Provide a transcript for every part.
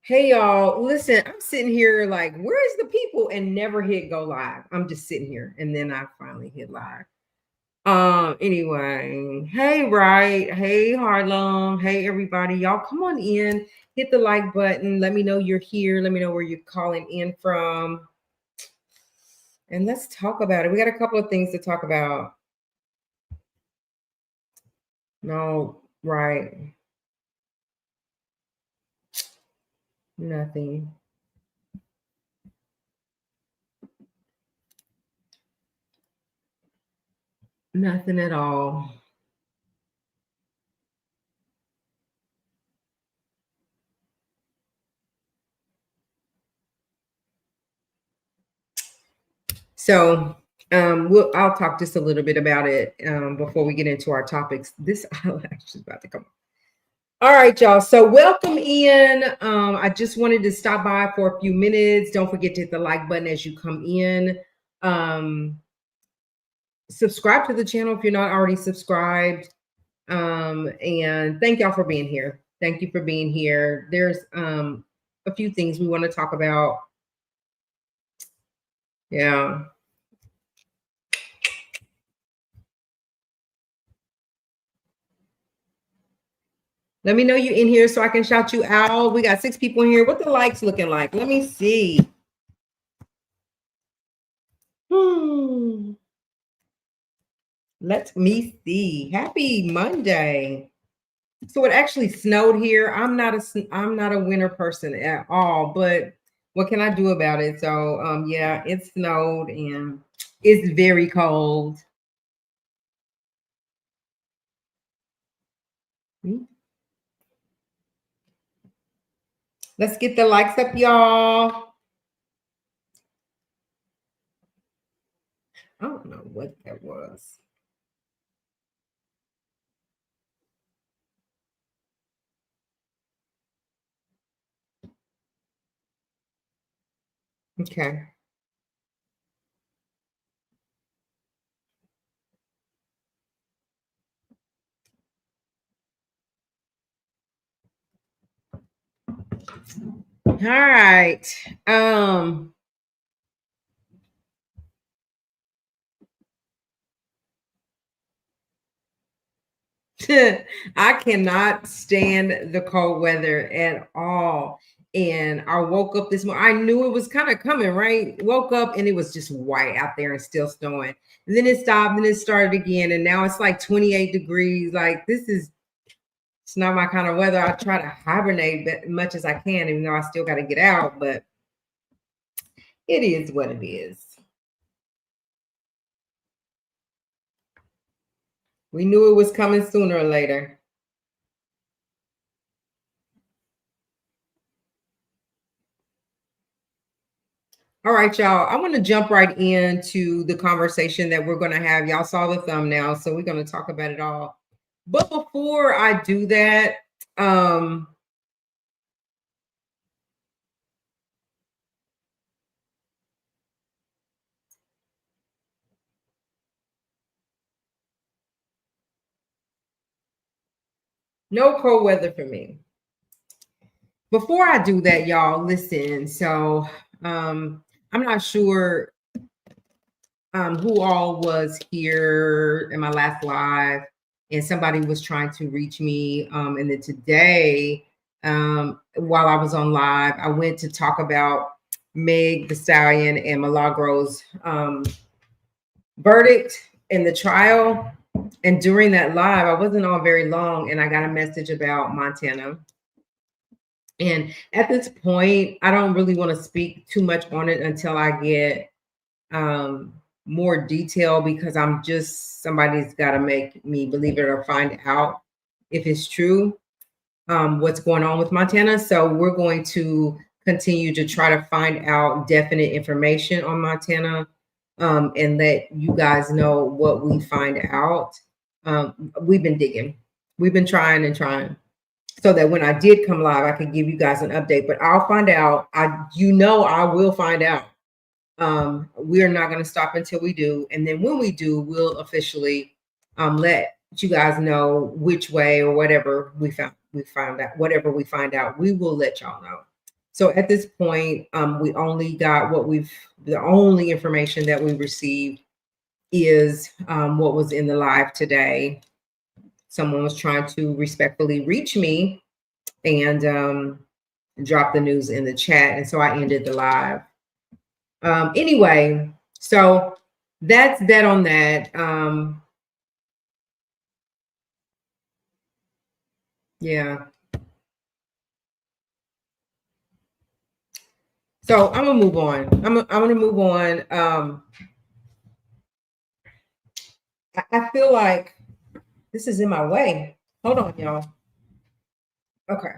Hey y'all, listen, I'm sitting here like, where's the people and never hit go live. I'm just sitting here and then I finally hit live. Anyway, hey right, hey Harlem, hey everybody, y'all come on in, hit the like button, let me know you're here, let me know where you're calling in from, and let's talk about it. We got a couple of things to talk about. No, right, nothing. Nothing at all. So I'll talk just a little bit about it before we get into our topics. This eyelash is about to come. All right, y'all. So welcome in. I just wanted to stop by for a few minutes. Don't forget to hit the like button as you come in. Um, Subscribe to the channel if you're not already subscribed. And thank y'all for being here. Thank you for being here. There's a few things we want to talk about. Yeah. Let me know you in here so I can shout you out. We got 6 people in here. What the likes looking like? Let me see. Let me see. Happy Monday. So it actually snowed here. I'm not a winter person at all, but what can I do about it? So yeah, it snowed and it's very cold. Let's get the likes up, y'all. I don't know what that was. Okay. All right. I cannot stand the cold weather at all. And I woke up this morning. I knew it was kind of coming, right? Woke up and it was just white out there and still snowing. And then it stopped and it started again. And now it's like 28 degrees. Like it's not my kind of weather. I try to hibernate as much as I can, even though I still got to get out, but it is what it is. We knew it was coming sooner or later. All right, y'all. I want to jump right into the conversation that we're going to have. Y'all saw the thumbnail, so we're going to talk about it all. But before I do that, um, no cold weather for me. Before I do that, y'all, listen. So I'm not sure who all was here in my last live, and somebody was trying to reach me. And then today, while I was on live, I went to talk about Meg the Stallion and Milagro's verdict in the trial. And during that live, I wasn't on very long, and I got a message about Montana. And at this point, I don't really want to speak too much on it until I get more detail, because I'm just somebody's got to make me believe it or find out if it's true, what's going on with Montana. So we're going to continue to try to find out definite information on Montana, and let you guys know what we find out. We've been digging, we've been trying and trying, so that when I did come live, I could give you guys an update. But I'll find out. I will find out. We're not going to stop until we do, and then when we do, we'll officially let you guys know which way or whatever we found out. Whatever we find out, we will let y'all know. So at this point, we only got the only information that we received is what was in the live today. Someone was trying to respectfully reach me and drop the news in the chat. And so I ended the live. Anyway, so that's that on that. Yeah. So I'm gonna move on. I'm gonna move on. I feel like this is in my way. Hold on, y'all. Okay.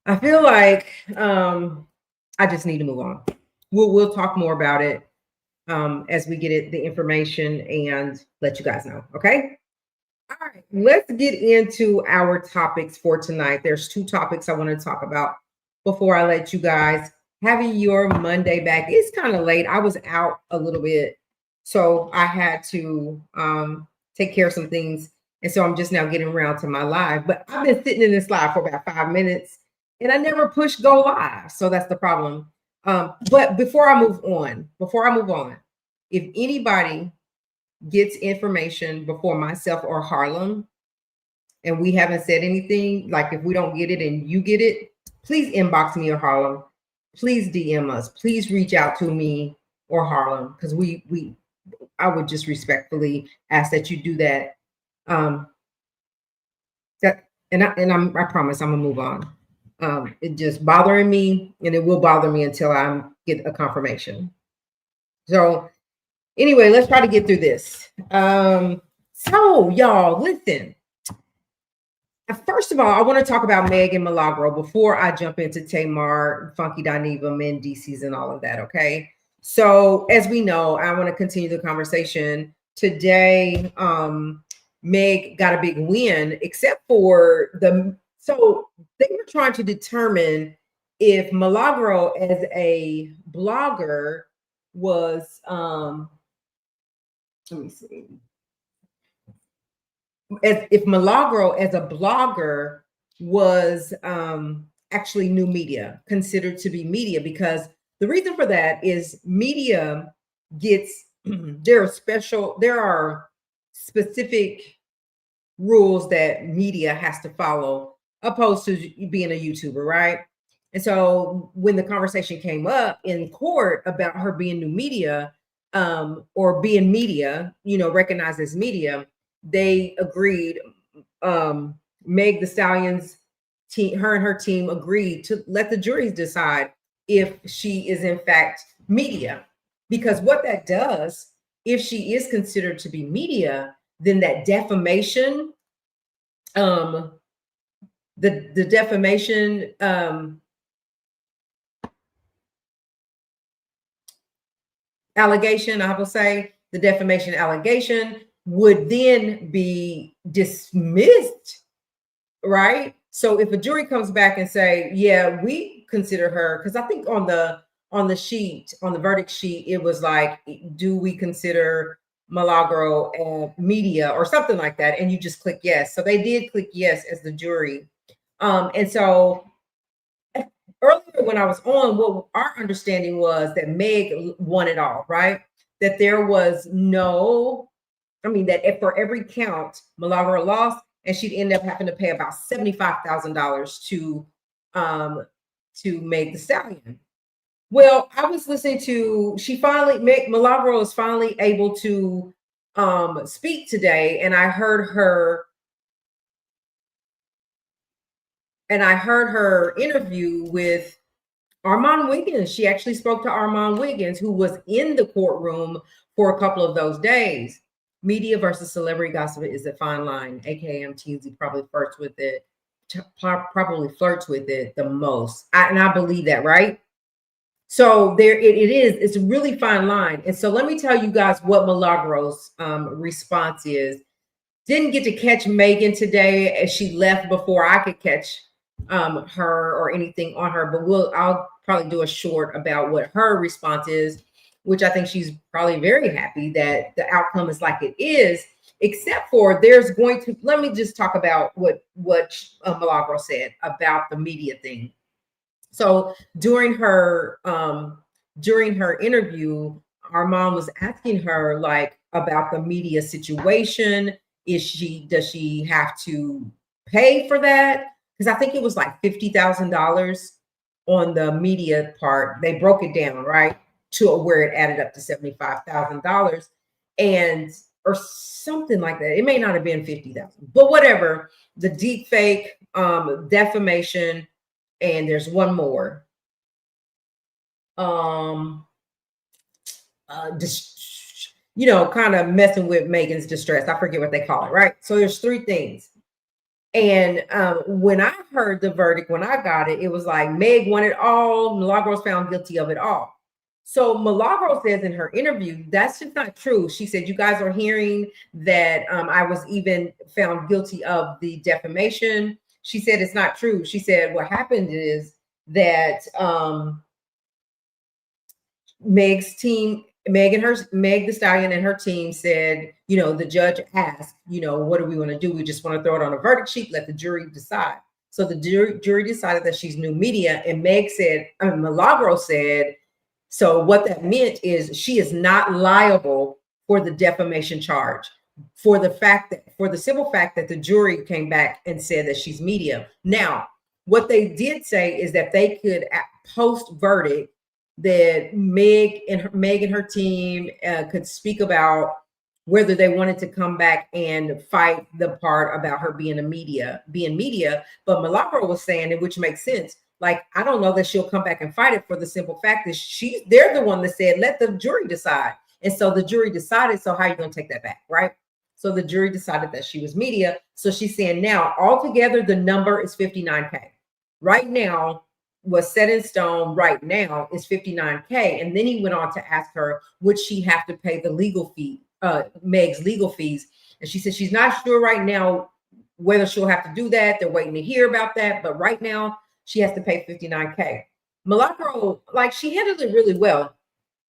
I feel like I just need to move on. We'll talk more about it as we get the information and let you guys know. Okay. All right. Let's get into our topics for tonight. There's two topics I want to talk about before I let you guys have your Monday back. It's kind of late. I was out a little bit, so I had to take care of some things. And so I'm just now getting around to my live. But I've been sitting in this live for about 5 minutes and I never push go live. So that's the problem. But before I move on, if anybody gets information before myself or Harlem and we haven't said anything, like if we don't get it and you get it, please inbox me or Harlem. Please DM us. Please reach out to me or Harlem because I would just respectfully ask that you do that. I promise I'm gonna move on. It just bothering me, and it will bother me until I get a confirmation. So anyway, let's try to get through this. So y'all, listen. First of all, I want to talk about Meg and Milagro before I jump into Tamar, Funky Dineva, Mendeecees, and all of that. Okay. So as we know, I want to continue the conversation today. Meg got a big win, except for so they were trying to determine if Milagro as a blogger was let me see. If Milagro as a blogger was actually new media, considered to be media, because the reason for that is media gets there are specific rules that media has to follow opposed to being a YouTuber, right? And so when the conversation came up in court about her being new media or being media, recognized as media, they agreed. Meg the Stallion's team, her and her team agreed to let the juries decide if she is in fact media. Because what that does, if she is considered to be media, then that defamation, the defamation allegation, I will say, the defamation allegation would then be dismissed, right? So if a jury comes back and say, yeah, we consider her, because I think on the verdict sheet, it was like, do we consider Milagro media or something like that? And you just click yes. So they did click yes as the jury. And so earlier when I was on, what our understanding was that Meg won it all, right? That there was that for every count, Milagro lost, and she'd end up having to pay about $75,000 to Meg the Stallion. Well, I was listening to Milagro is finally able to speak today, and I heard her interview with Armand Wiggins. She actually spoke to Armand Wiggins, who was in the courtroom for a couple of those days. Media versus celebrity gossip is a fine line. AKA TMZ probably flirts with it the most. I believe that, right? So there it is. It's a really fine line. And so let me tell you guys what Milagro's response is. Didn't get to catch Megan today as she left before I could catch her or anything on her, but I'll probably do a short about what her response is, which I think she's probably very happy that the outcome is like it is. except for there's going to, let me just talk about what Milagro said about the media thing. So during her interview, our mom was asking her like about the media situation. Does she have to pay for that? Because I think it was like $50,000 on the media part. They broke it down, right? To where it added up to $75,000 and or something like that. It may not have been 50,000, but whatever. The deep fake, defamation, and there's one more. Kind of messing with Megan's distress. I forget what they call it, right? So there's three things. And when I heard the verdict, when I got it, it was like Meg won it all. Milagro's found guilty of it all. So Milagro says in her interview, that's just not true. She said, you guys are hearing that I was even found guilty of the defamation. She said, it's not true. She said, what happened is that Meg's team, Meg the Stallion and her team said, the judge asked, what do we want to do? We just want to throw it on a verdict sheet, let the jury decide. So the jury decided that she's new media, and Milagro said, so what that meant is she is not liable for the defamation charge for the simple fact that the jury came back and said that she's media. Now, what they did say is that they could post verdict that Meg and her team could speak about whether they wanted to come back and fight the part about her being media. But Milagro was saying, and which makes sense, like, I don't know that she'll come back and fight it for the simple fact that they're the one that said, let the jury decide. And so the jury decided, so how are you going to take that back, right? So the jury decided that she was media. So she's saying now altogether, the number is 59K. Right now, what's set in stone right now is 59K. And then he went on to ask her, would she have to pay the legal fee, Meg's legal fees? And she said she's not sure right now whether she'll have to do that. They're waiting to hear about that. But right now, she has to pay 59K. Milagro, like, she handled it really well.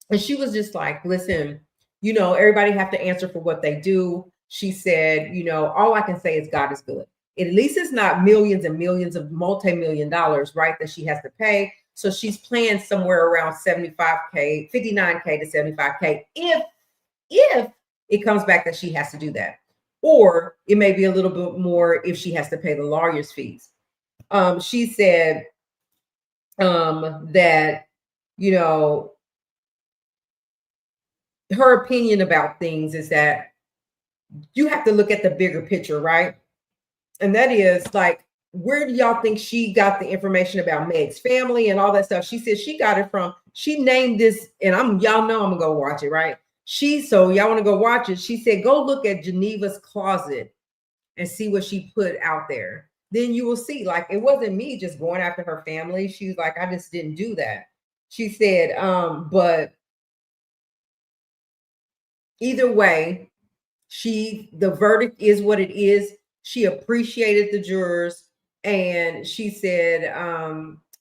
And she was just like, listen, everybody have to answer for what they do. She said, all I can say is God is good. At least it's not millions and millions of multi-million dollars, right, that she has to pay. So she's playing somewhere around 75K, 59K to 75K if it comes back that she has to do that. Or it may be a little bit more if she has to pay the lawyer's fees. She said that, her opinion about things is that you have to look at the bigger picture, right? And that is like, where do y'all think she got the information about Meg's family and all that stuff? She said she got it from, she named this, and y'all know I'm gonna go watch it, right? So y'all want to go watch it. She said, go look at Geneva's closet and see what she put out there. Then you will see, like, it wasn't me just going after her family. She was like, I just didn't do that. She said, but either way, the verdict is what it is. She appreciated the jurors, and she said,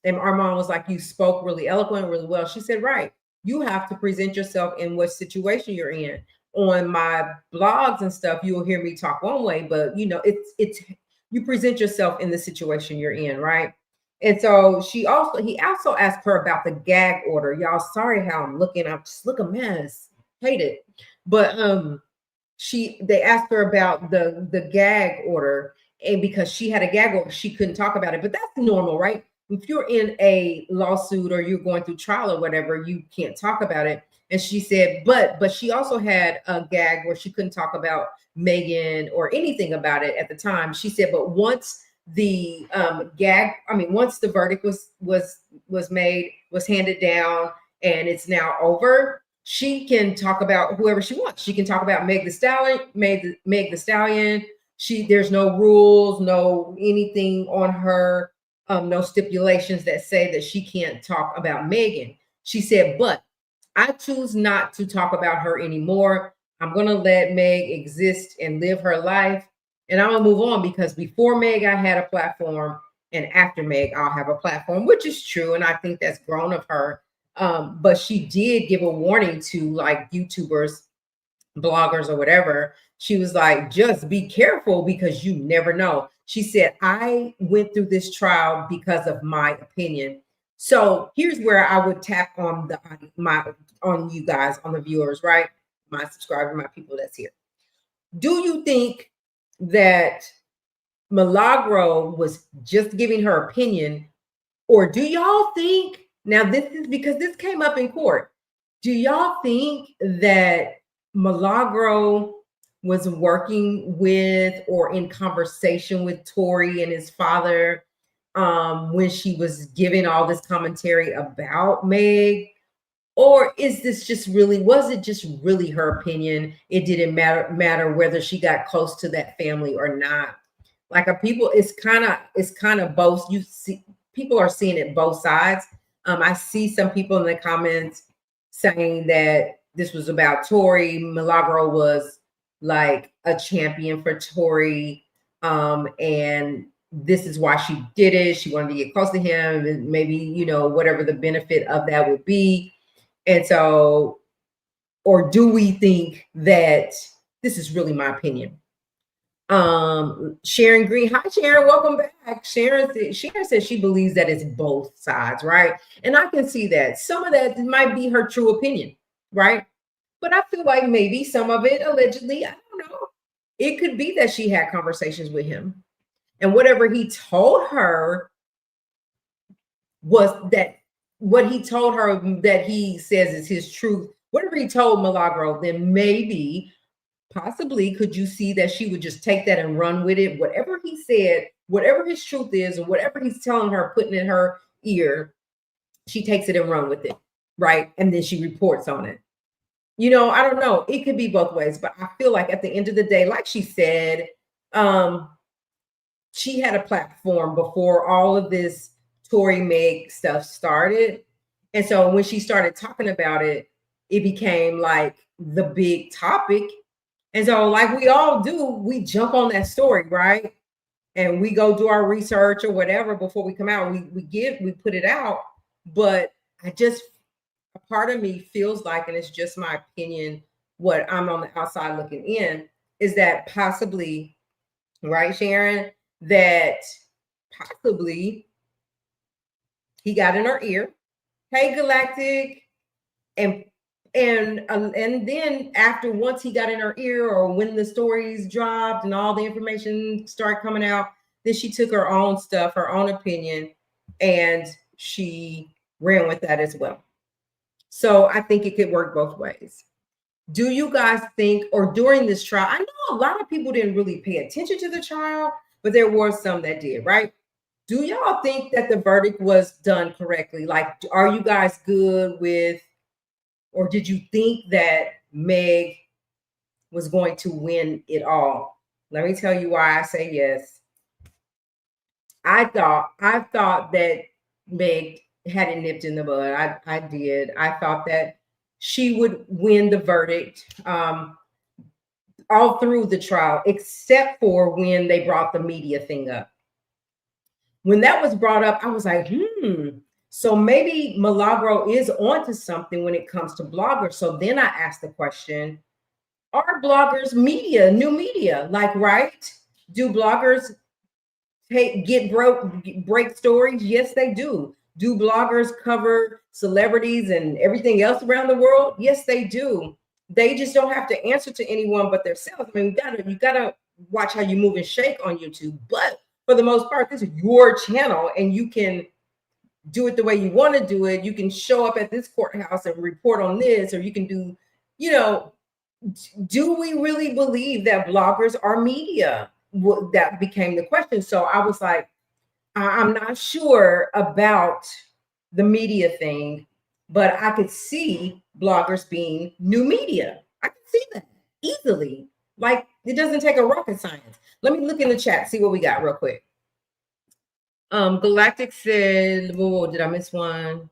and our mom was like, you spoke really eloquent, really well. She said, right, you have to present yourself in what situation you're in. On my blogs and stuff, you'll hear me talk one way, but it's you present yourself in the situation you're in, right? And so he also asked her about the gag order. Y'all, sorry how I'm looking. I just look a mess. Hate it. But they asked her about the gag order, and because she had a gag order, she couldn't talk about it. But that's normal, right? If you're in a lawsuit or you're going through trial or whatever, you can't talk about it. And she said, but she also had a gag where she couldn't talk about Megan or anything about it at the time. She said, but once the once the verdict was made, was handed down, and it's now over, she can talk about whoever she wants. She can talk about Meg the Stallion. There's no rules, no anything on her, no stipulations that say that she can't talk about Megan. She said, but I choose not to talk about her anymore. I'm going to let Meg exist and live her life. And I'm going to move on, because before Meg, I had a platform. And after Meg, I'll have a platform, which is true. And I think that's grown of her. But she did give a warning to like YouTubers, bloggers, or whatever, She was like, just be careful because you never know. She said, I went through this trial because of my opinion. So here's where I would tap on on you guys, on the viewers, right? My subscribers, my people that's here. Do you think that Milagro was just giving her opinion, or do y'all think, now this is because this came up in court, do y'all think that Milagro was working with or in conversation with Tory and his father when she was giving all this commentary about Meg? Or is this just really, was it just really her opinion? It didn't matter whether she got close to that family or not. Like a people, it's kind of both. You see, people are seeing it both sides. I see some people in the comments saying that this was about Tory. Milagro was like a champion for Tory. And this is why she did it. She wanted to get close to him, and maybe, whatever the benefit of that would be. And so, or do we think that this is really my opinion? Sharon Green, hi Sharon, welcome back. Sharon says she believes that it's both sides, right? And I can see that some of that might be her true opinion, right? But I feel like maybe some of it, allegedly, I don't know, it could be that she had conversations with him, and whatever he told her was that, what he told her that he says is his truth, whatever he told Milagro, then maybe, possibly, could you see that she would just take that and run with it? Whatever he said, whatever his truth is, or whatever he's telling her, putting in her ear, she takes it and run with it, right? And then she reports on it. I don't know. It could be both ways, but I feel like at the end of the day, like she said, she had a platform before all of this Tory Meg stuff started. And so when she started talking about it, it became like the big topic. And so, like we all do, we jump on that story, right? And we go do our research or whatever before we come out. We put it out. But a part of me feels like, and it's just my opinion, what I'm on the outside looking in, is that possibly, right, Sharon, that possibly he got in her ear. Hey, Galactic. And then after, once he got in her ear, or when the stories dropped and all the information started coming out, then she took her own stuff, her own opinion, and she ran with that as well. So I think it could work both ways. Do you guys think, or during this trial, I know a lot of people didn't really pay attention to the trial, but there were some that did, right? Do y'all think that the verdict was done correctly? Like, are you guys good with, or did you think that Meg was going to win it all? Let me tell you why I say yes. I thought that Meg had it nipped in the bud. I did. I thought that she would win the verdict all through the trial, except for when they brought the media thing up. When that was brought up, I was like, so maybe Milagro is onto something when it comes to bloggers. So then I asked the question, are bloggers media, new media? Like, right? Do bloggers break stories? Yes, they do. Do bloggers cover celebrities and everything else around the world? Yes, they do. They just don't have to answer to anyone but themselves. I mean, you gotta watch how you move and shake on YouTube. But for the most part, this is your channel, and you can do it the way you want to do it. You can show up at this courthouse and report on this, or you can do, do we really believe that bloggers are media? That became the question. So I was like, I'm not sure about the media thing, but I could see bloggers being new media. I can see that easily. Like, it doesn't take a rocket science. Let me look in the chat, see what we got real quick. Galactic said, whoa, did I miss one?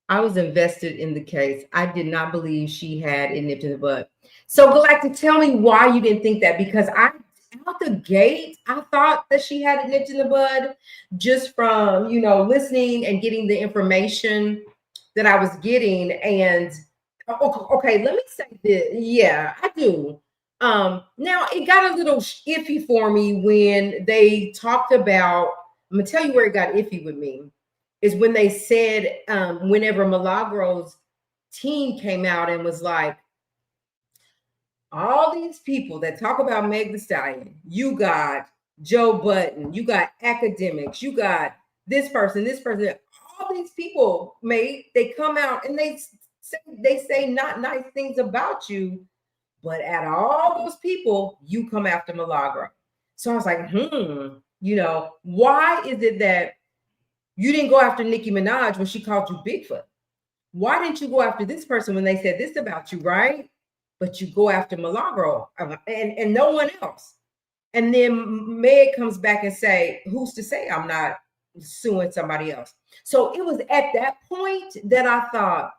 I was invested in the case. I did not believe she had it nipped in the bud. So Galactic, tell me why you didn't think that, because out the gate, I thought that she had it nipped in the bud, just from, listening and getting the information that I was getting. And Okay, let me say this. Yeah, I do. Now it got a little iffy for me when they talked about. I'm gonna tell you where it got iffy with me is when they said whenever Milagro's team came out and was like, all these people that talk about Meg the Stallion, you got Joe Button, you got academics, you got this person, all these people, mate, they come out and they say not nice things about you, but at all those people, you come after Milagro. So I was like, why is it that you didn't go after Nicki Minaj when she called you Bigfoot? Why didn't you go after this person when they said this about you, right? But you go after Milagro and no one else. And then Meg comes back and say, who's to say I'm not suing somebody else? So it was at that point that I thought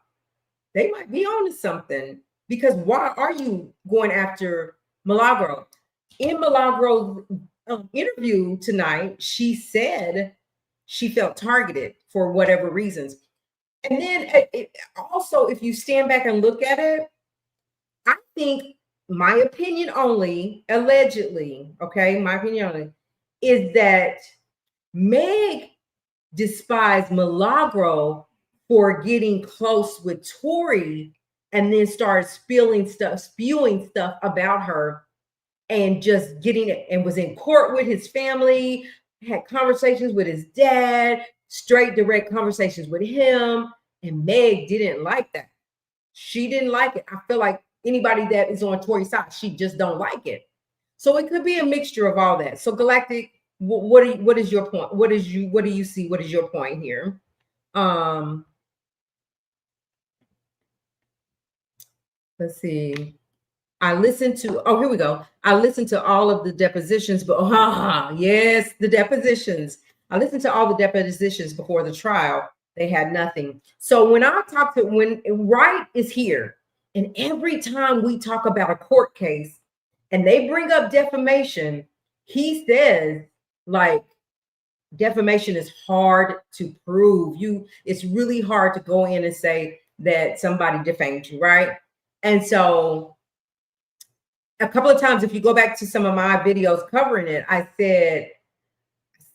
they might be on to something, because why are you going after Milagro? In Milagro's interview tonight, she said she felt targeted for whatever reasons. And then also, if you stand back and look at it, I think my opinion only, allegedly, okay, my opinion only, is that Meg despised Milagro for getting close with Tori and then started spewing stuff about her and just getting it, and was in court with his family, had conversations with his dad, straight direct conversations with him. And Meg didn't like that. She didn't like it. I feel like anybody that is on Tori's side, she just don't like it. So it could be a mixture of all that. So Galactic, what is your point? What do you see? What is your point here? Let's see. I listened to, here we go. I listened to all of the depositions, but yes, the depositions. I listened to all the depositions before the trial. They had nothing. So when I talk to, when Wright is here, and every time we talk about a court case and they bring up defamation, he says, like, defamation is hard to prove. It's really hard to go in and say that somebody defamed you, right? And so a couple of times, if you go back to some of my videos covering it, I said,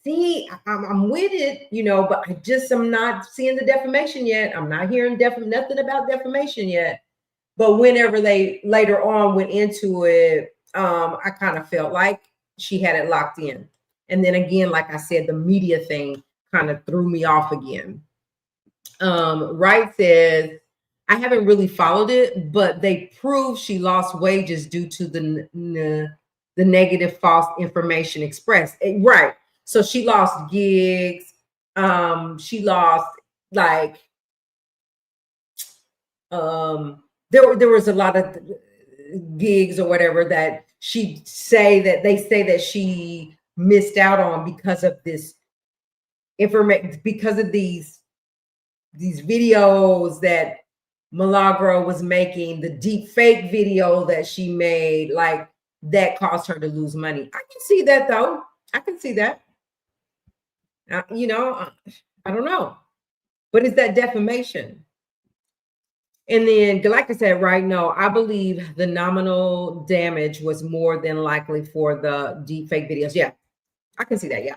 see, I'm with it, but I'm not seeing the defamation yet. I'm not hearing nothing about defamation yet. But whenever they later on went into it, I kind of felt like she had it locked in. And then again, like I said, the media thing kind of threw me off again. Wright says, I haven't really followed it, but they prove she lost wages due to the negative false information expressed. Right. So she lost gigs. She lost, like, there was a lot of gigs or whatever that they say that she missed out on because of this information, because of these videos that Milagro was making, the deep fake video that she made, like, that caused her to lose money. I can see that, though. I can see that. I don't know. But is that defamation? And then Galactic said, right, no, I believe the nominal damage was more than likely for the deep fake videos. Yeah, I can see that. Yeah.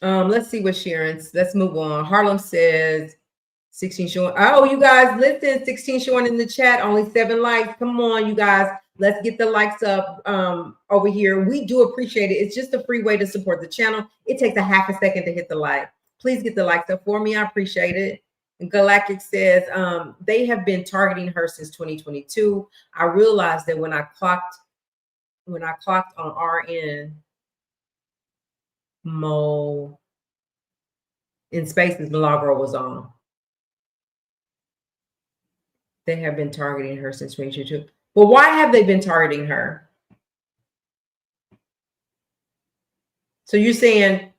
Let's see what Sharon's. Let's move on. Harlem says 16 showing. Oh, you guys, listen, 16 showing in the chat. Only 7 likes. Come on, you guys. Let's get the likes up over here. We do appreciate it. It's just a free way to support the channel. It takes a half a second to hit the like. Please get the likes up for me. I appreciate it. And Galactic says they have been targeting her since 2022. I realized that when I clocked on RN Mo in Spaces, Milagro was on. They have been targeting her since 2022. But why have they been targeting her? So you're saying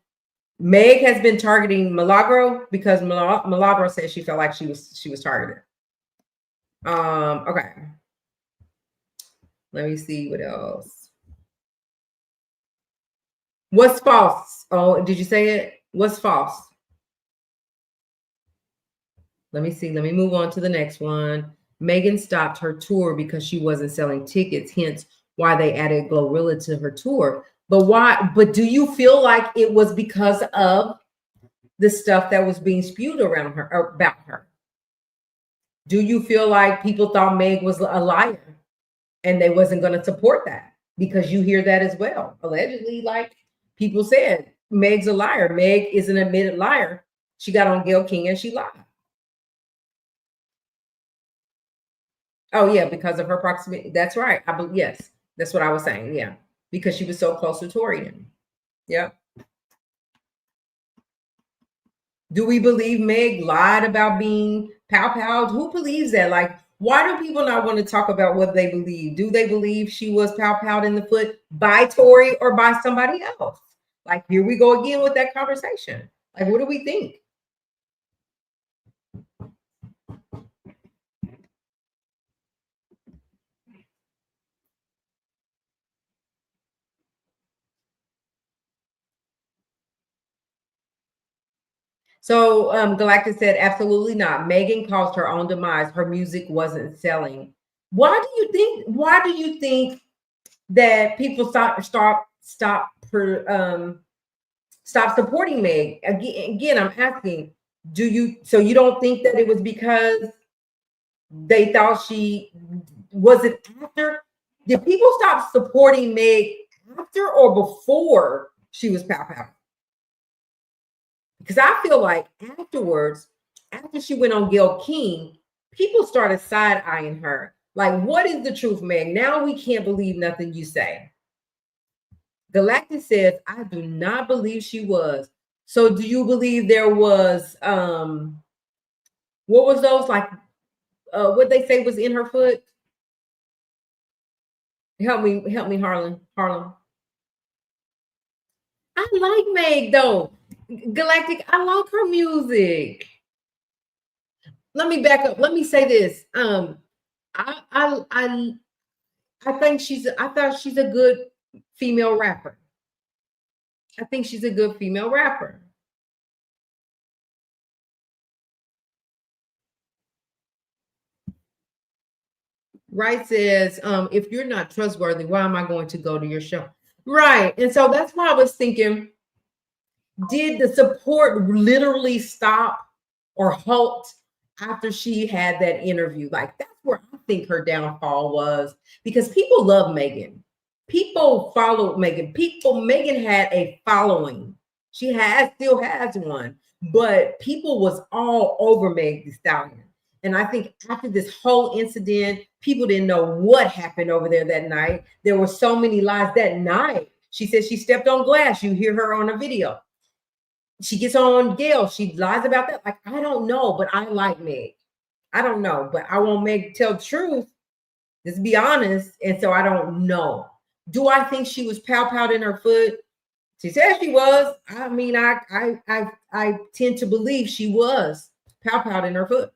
Meg has been targeting Milagro because Milagro said she felt like she was targeted. Okay. Let me see what else. What's false? Oh, did you say it? What's false? Let me see. Let me move on to the next one. Megan stopped her tour because she wasn't selling tickets, hence why they added Glorilla to her tour. But why? But do you feel like it was because of the stuff that was being spewed around her about her? Do you feel like people thought Meg was a liar and they wasn't going to support that? Because you hear that as well. Allegedly, like people said, Meg's a liar. Meg is an admitted liar. She got on Gayle King and she lied. Oh yeah, because of her proximity. That's right. I believe yes, that's what I was saying. Yeah, because she was so close to Torian. Yeah. Do we believe Meg lied about being pow powed? Who believes that? Like, why do people not want to talk about what they believe? Do they believe she was pow powed in the foot by Tori or by somebody else? Like, here we go again with that conversation. Like, what do we think? So Galactic said, absolutely not. Megan caused her own demise. Her music wasn't selling. Why do you think that people stop supporting Meg? Again, I'm asking, do you so you don't think that it was because they thought she wasn't after? Did people stop supporting Meg after or before she was pow pow? Because I feel like afterwards, after she went on Gayle King, people started side eyeing her. Like, what is the truth, Meg? Now we can't believe nothing you say. Galactic says, I do not believe she was. So do you believe there was what was those like what they say was in her foot? Help me, Harlan. Harlan. I like Meg though. Galactic, I like her music. Let me back up. Let me say this. I I I I think I thought she's a good female rapper. I think she's a good female rapper. Right says, if you're not trustworthy, why am I going to go to your show? Right. And so that's why I was thinking, did the support literally stop or halt after she had that interview? Like that's where I think her downfall was because people love Megan. People followed Megan. Megan had a following. She still has one, but people was all over Meg Thee Stallion. And I think after this whole incident, people didn't know what happened over there that night. There were so many lies that night. She said she stepped on glass. You hear her on a video. She gets on Gayle. She lies about that. Like, I don't know, but I like Meg. I don't know, but I want Meg to tell the truth. Just be honest. And so I don't know. Do I think she was pow in her foot? She said she was. I mean, I tend to believe she was pow in her foot.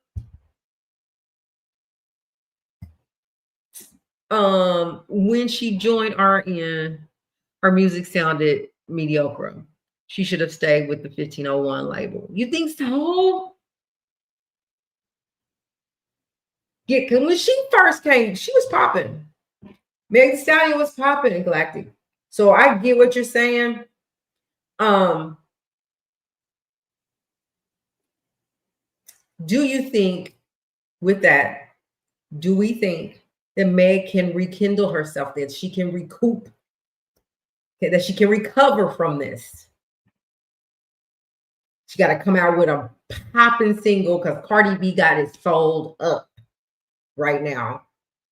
When she joined RN, her music sounded mediocre. She should have stayed with the 1501 label. You think so? Yeah, because when she first came, she was popping. Meg Thee Stallion was popping in Galactic. So I get what you're saying. Do you think with that, do we think that Meg can rekindle herself, that she can recoup, that she can recover from this? She got to come out with a popping single because Cardi B got it sold up right now.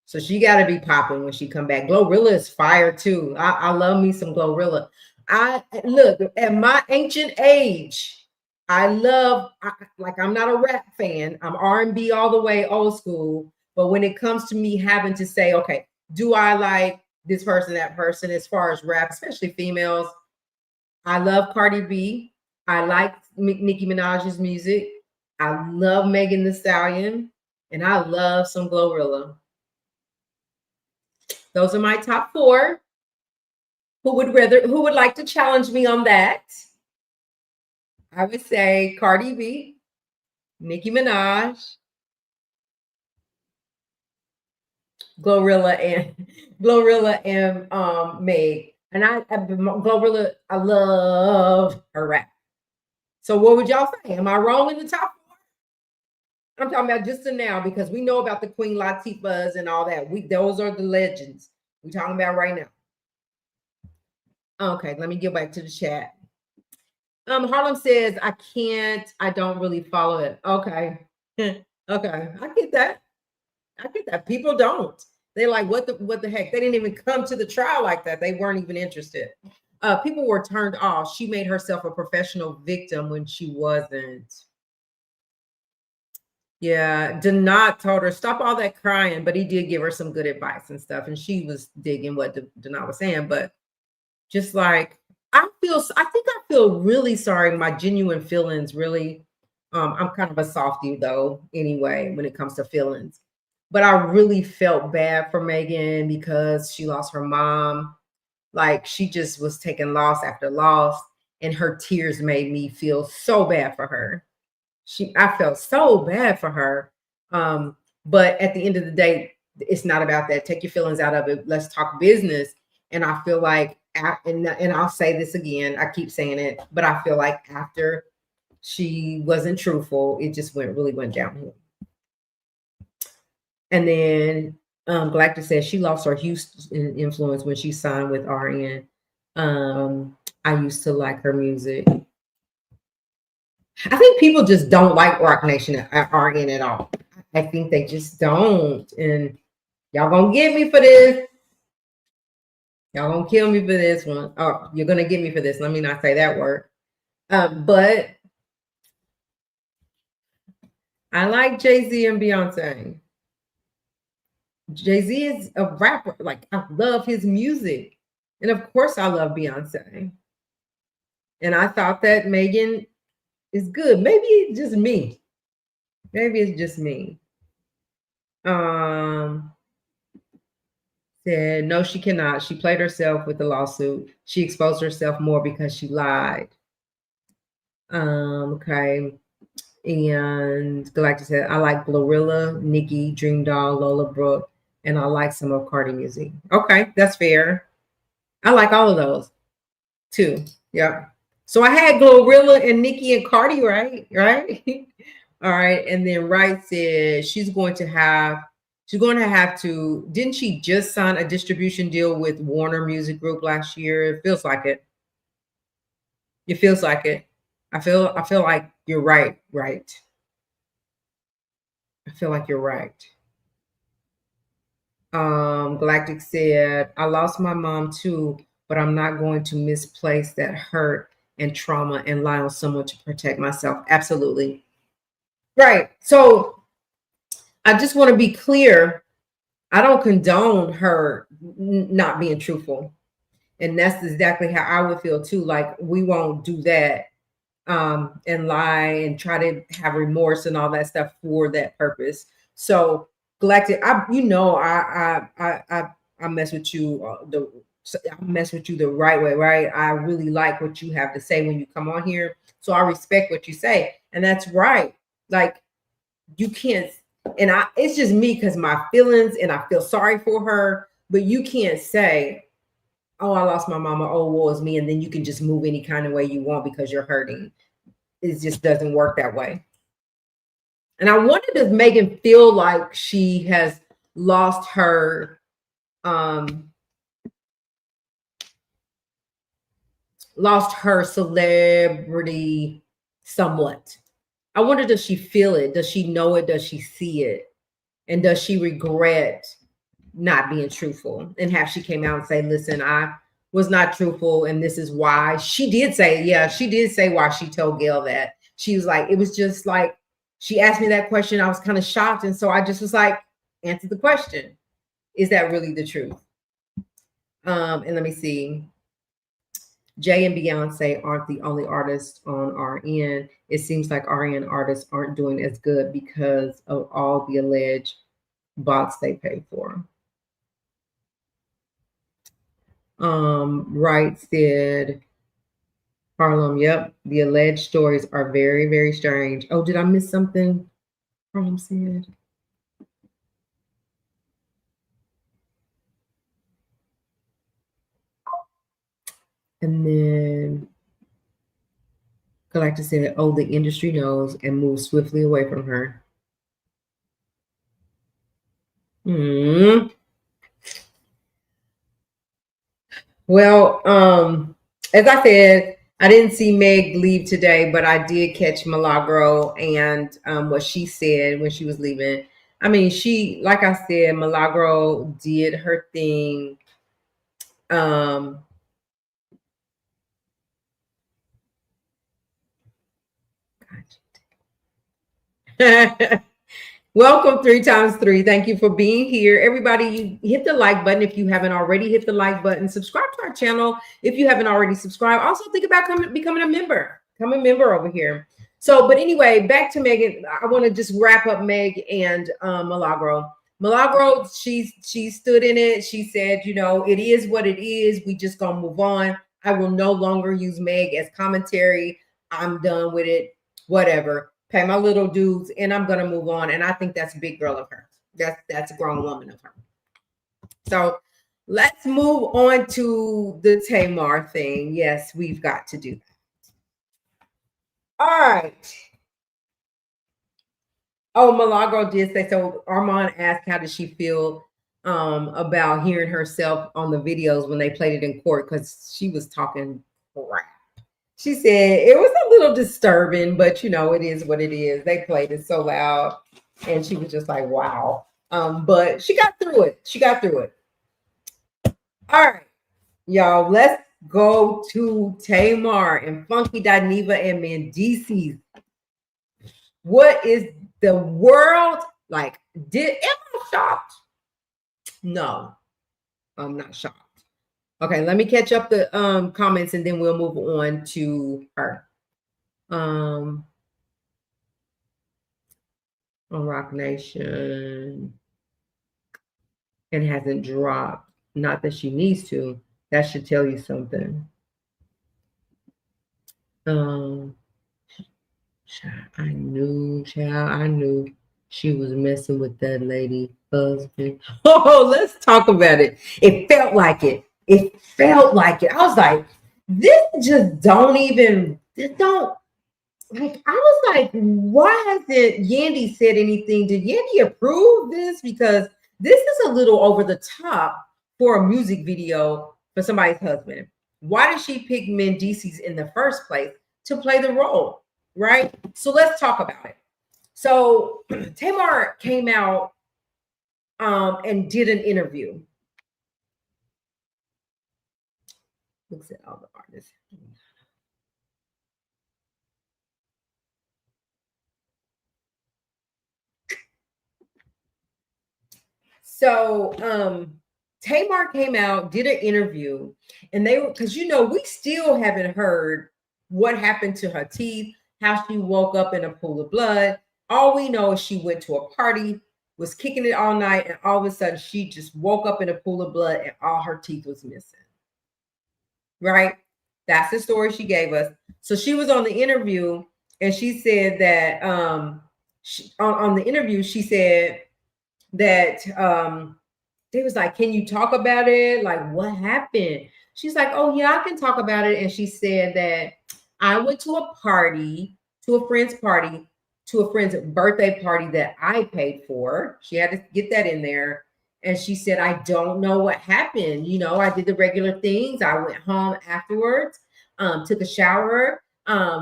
So she got to be popping when she come back. Glorilla is fire too. I love me some Glorilla. I look at my ancient age. I'm not a rap fan. I'm R&B all the way, old school. But when it comes to me having to say, okay, do I like this person, that person, as far as rap, especially females? I love Cardi B. I like Nicki Minaj's music. I love Megan Thee Stallion, and I love some Glorilla. Those are my top four. Who would like to challenge me on that? I would say Cardi B, Nicki Minaj, Glorilla and Glorilla and Meg. And Glorilla, I love her rap. So what would y'all say? Am I wrong in the top four? I'm talking about just to now because we know about the Queen Latifahs and all that. Those are the legends we're talking about right now. Okay, let me get back to the chat. Harlem says I can't. I don't really follow it. Okay, okay, I get that. I get that. People don't. They're like, what the heck? They didn't even come to the trial like that. They weren't even interested. People were turned off. She made herself a professional victim when she wasn't. Yeah, Denat told her stop all that crying, but he did give her some good advice and stuff, and she was digging what Denat was saying. But just like I think I feel really sorry. My genuine feelings, really. I'm kind of a softie though, anyway, when it comes to feelings. But I really felt bad for Megan because she lost her mom. Like she just was taking loss after loss, and her tears made me feel so bad for her. I felt so bad for her. But at the end of the day, it's not about that. Take your feelings out of it. Let's talk business. And I feel like, and I'll say this again, I keep saying it, but I feel like after she wasn't truthful, it just really went downhill. And then Galactic says she lost her Houston influence when she signed with RN. I used to like her music. I think people just don't like Rock Nation at RN at all. I think they just don't. And y'all gonna get me for this. Y'all gonna kill me for this one. Oh, you're gonna get me for this. Let me not say that word. But I like Jay-Z and Beyonce. Jay-Z is a rapper. Like I love his music. And of course I love Beyonce. And I thought that Megan is good. Maybe it's just me. Maybe it's just me. Said no, she cannot. She played herself with the lawsuit. She exposed herself more because she lied. Okay. And Galactic said, I like Glorilla, Nicki, Dream Doll, Lola Brooke, and I like some of Cardi music. Okay, that's fair. I like all of those too. Yeah. So I had Glorilla and Nicki and Cardi, right? Right. All right. And then Wright said she's going to have to, didn't she just sign a distribution deal with Warner Music Group last year? It feels like it. It feels like it. I feel like you're right. I feel like you're right. Galactic said, I lost my mom too, but I'm not going to misplace that hurt and trauma and lie on someone to protect myself. Absolutely. Right. So I just want to be clear. I don't condone her not being truthful. And that's exactly how I would feel too. Like we won't do that and lie and try to have remorse and all that stuff for that purpose. So Galactic, I mess with you I mess with you the right way, right? I really like what you have to say when you come on here. So I respect what you say. And that's right. Like you can't, and it's just me because my feelings and I feel sorry for her, but you can't say, oh, I lost my mama, oh, woe is me, and then you can just move any kind of way you want because you're hurting. It just doesn't work that way. And I wonder, does Megan feel like she has lost her celebrity somewhat? I wonder, does she feel it? Does she know it? Does she see it? And does she regret not being truthful? And have she came out and say, listen, I was not truthful and this is why? She did say, yeah, she did say why she told Gail that. She was like, it was just like, she asked me that question. I was kind of shocked. And so I just was like, answer the question. Is that really the truth? And let me see. Jay and Beyonce aren't the only artists on RN. It seems like RN artists aren't doing as good because of all the alleged bots they pay for. Wright said, Harlem, yep. The alleged stories are very, very strange. Oh, did I miss something? Harlem said. And then Galactus said, oh, the industry knows and moves swiftly away from her. Hmm. Well, as I said, I didn't see Meg leave today, but I did catch Milagro and what she said when she was leaving. I mean, she, like I said, Milagro did her thing. Um, Welcome 3 times 3. Thank you for being here. Everybody, you hit the like button if you haven't already hit the like button. Subscribe to our channel if you haven't already subscribed. Also think about becoming a member. Become a member over here. So, but anyway, back to Megan. I want to just wrap up Meg and Milagro. Milagro, she stood in it. She said, you know, it is what it is. We just gonna move on. I will no longer use Meg as commentary. I'm done with it. Whatever, pay my little dues, and I'm gonna move on. And I think that's a big girl of her. That's a grown woman of her. So let's move on to the Tamar thing. Yes, we've got to do that. All right. Oh, Milagro did say so. Armand asked how did she feel about hearing herself on the videos when they played it in court, because she was talking crap. She said it was a little disturbing, but you know, it is what it is. They played it so loud, and she was just like, wow. But she got through it. She got through it. All right, y'all, let's go to Tamar and Funky Dineva and Mendeecees. What is the world like? Am I shocked? No, I'm not shocked. Okay, let me catch up the comments and then we'll move on to her. On Rock Nation, and hasn't dropped. Not that she needs to. That should tell you something. I knew she was messing with that lady husband. Oh, let's talk about it. It felt like it. It felt like it. I was like, this just don't even, this don't, like, I was like, why hasn't Yandy said anything? Did Yandy approve this? Because this is a little over the top for a music video for somebody's husband. Why did she pick Mendeecees in the first place to play the role? Right? So let's talk about it. So Tamar came out and did an interview. Looks at all the artists. So Tamar came out, did an interview, and they were, because you know, we still haven't heard what happened to her teeth, how she woke up in a pool of blood. All we know is she went to a party, was kicking it all night, and all of a sudden she just woke up in a pool of blood and all her teeth was missing. Right? That's the story she gave us. So she was on the interview and she said that on the interview, she said that they was like, can you talk about it? Like, what happened? She's like, oh yeah, I can talk about it. And she said that I went to a party, to a friend's party, to a friend's birthday party that I paid for. She had to get that in there. And she said, I don't know what happened. You know, I did the regular things. I went home afterwards, took a shower,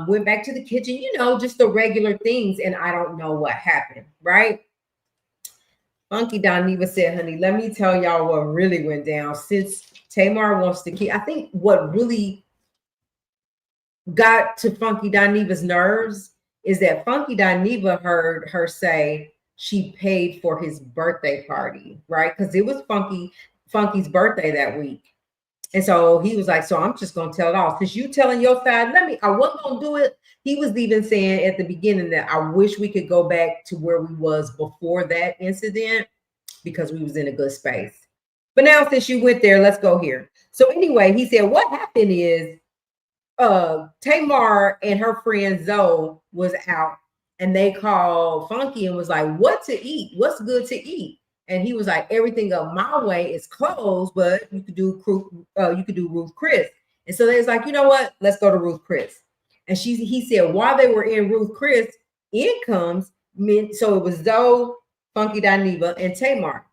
went back to the kitchen, you know, just the regular things. And I don't know what happened, right? Funky Dineva said, honey, let me tell y'all what really went down. Since Tamar wants to keep, I think what really got to Funky Dineva's nerves is that Funky Dineva heard her say she paid for his birthday party, right? Because it was Funky's birthday that week. And so he was like, so I'm just gonna tell it all. Since you telling your side, I wasn't gonna do it. He was even saying at the beginning that I wish we could go back to where we was before that incident because we was in a good space. But now since you went there, let's go here. So anyway, he said, what happened is Tamar and her friend Zoe was out, and they called Funky and was like, "What to eat? What's good to eat?" And he was like, "Everything up my way is closed, but you could do Ruth Chris." And so they was like, "You know what? Let's go to Ruth Chris." And he said while they were in Ruth Chris, in comes so it was Zoe, Funky Dineva, and Tamar.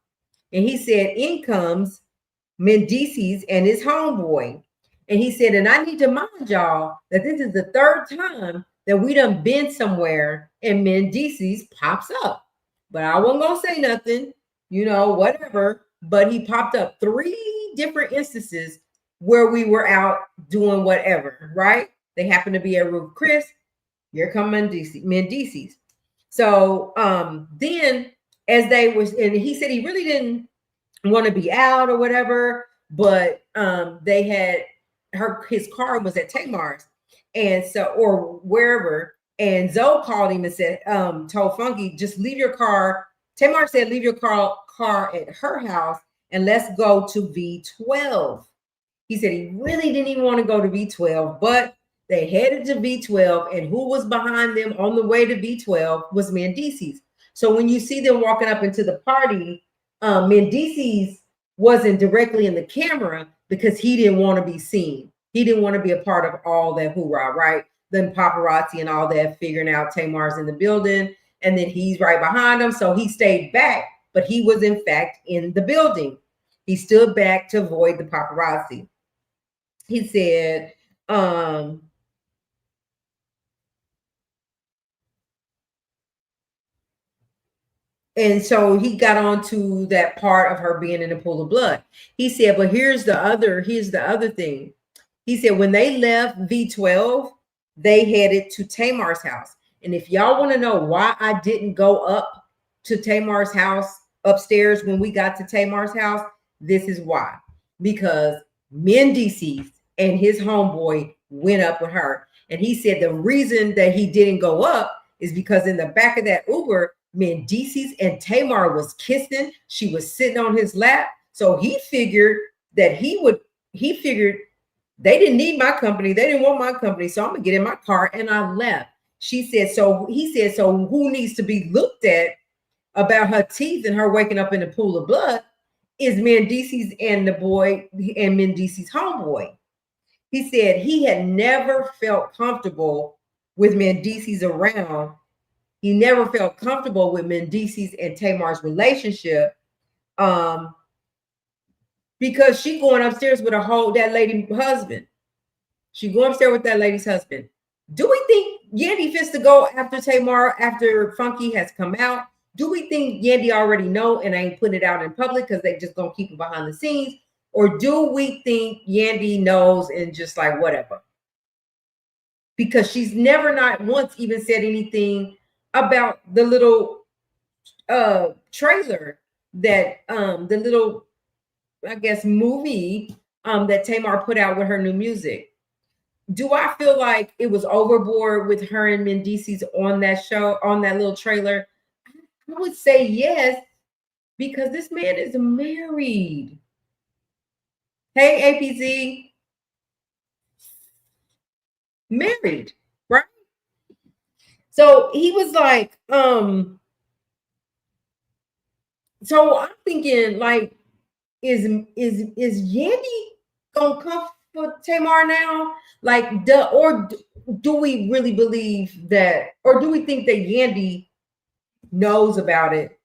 And he said, "In comes Mendeecees and his homeboy." And he said, "And I need to mind y'all that this is the third time that we done been somewhere and Mendeecees pops up." But I wasn't gonna say nothing, whatever. But he popped up 3 different instances where we were out doing whatever, right? They happened to be at Ruth Chris. Here come Mendeecees. So then as they was, and he said he really didn't want to be out or whatever, but they had his car was at Tamar's, and so or wherever, and Zoe called him and said, told Funky, "Just leave your car." Tamar said, "Leave your car at her house and let's go to V12." He said he really didn't even want to go to V12, but they headed to V12, and who was behind them on the way to V12 was Mendeecees. So when you see them walking up into the party, Mendeecees wasn't directly in the camera because he didn't want to be seen. He didn't want to be a part of all that hoorah, right? Then paparazzi and all that, figuring out Tamar's in the building, and then he's right behind him. So he stayed back, but he was in fact in the building. He stood back to avoid the paparazzi. He said, and so he got on to that part of her being in a pool of blood. He said, but here's the other thing. He said, when they left V12, they headed to Tamar's house. And if y'all want to know why I didn't go up to Tamar's house upstairs when we got to Tamar's house, this is why. Because Mendeecees and his homeboy went up with her. And he said the reason that he didn't go up is because in the back of that Uber, Mendeecees and Tamar was kissing. She was sitting on his lap. So he figured they didn't need my company. They didn't want my company. So I'm going to get in my car, and I left. He said, so who needs to be looked at about her teeth and her waking up in a pool of blood is Mendeecees and the boy and Mendeecees' homeboy. He said he had never felt comfortable with Mendeecees around. He never felt comfortable with Mendeecees and Tamar's relationship because she going upstairs with that lady husband. She going upstairs with that lady's husband. Do we think Yandy fits to go after Tamar after Funky has come out? Do we think Yandy already know and ain't putting it out in public because they just gonna keep it behind the scenes? Or do we think Yandy knows and just like whatever? Because she's never not once even said anything about the little trailer that the little, I guess, movie that Tamar put out with her new music. Do I feel like it was overboard with her and Mendeecees on that show, on that little trailer? I would say yes, because this man is married. Hey, APZ, married, right? So he was like, so I'm thinking, like, is Yandy gonna come for Tamar now? Like, or do we really believe that, or do we think that Yandy knows about it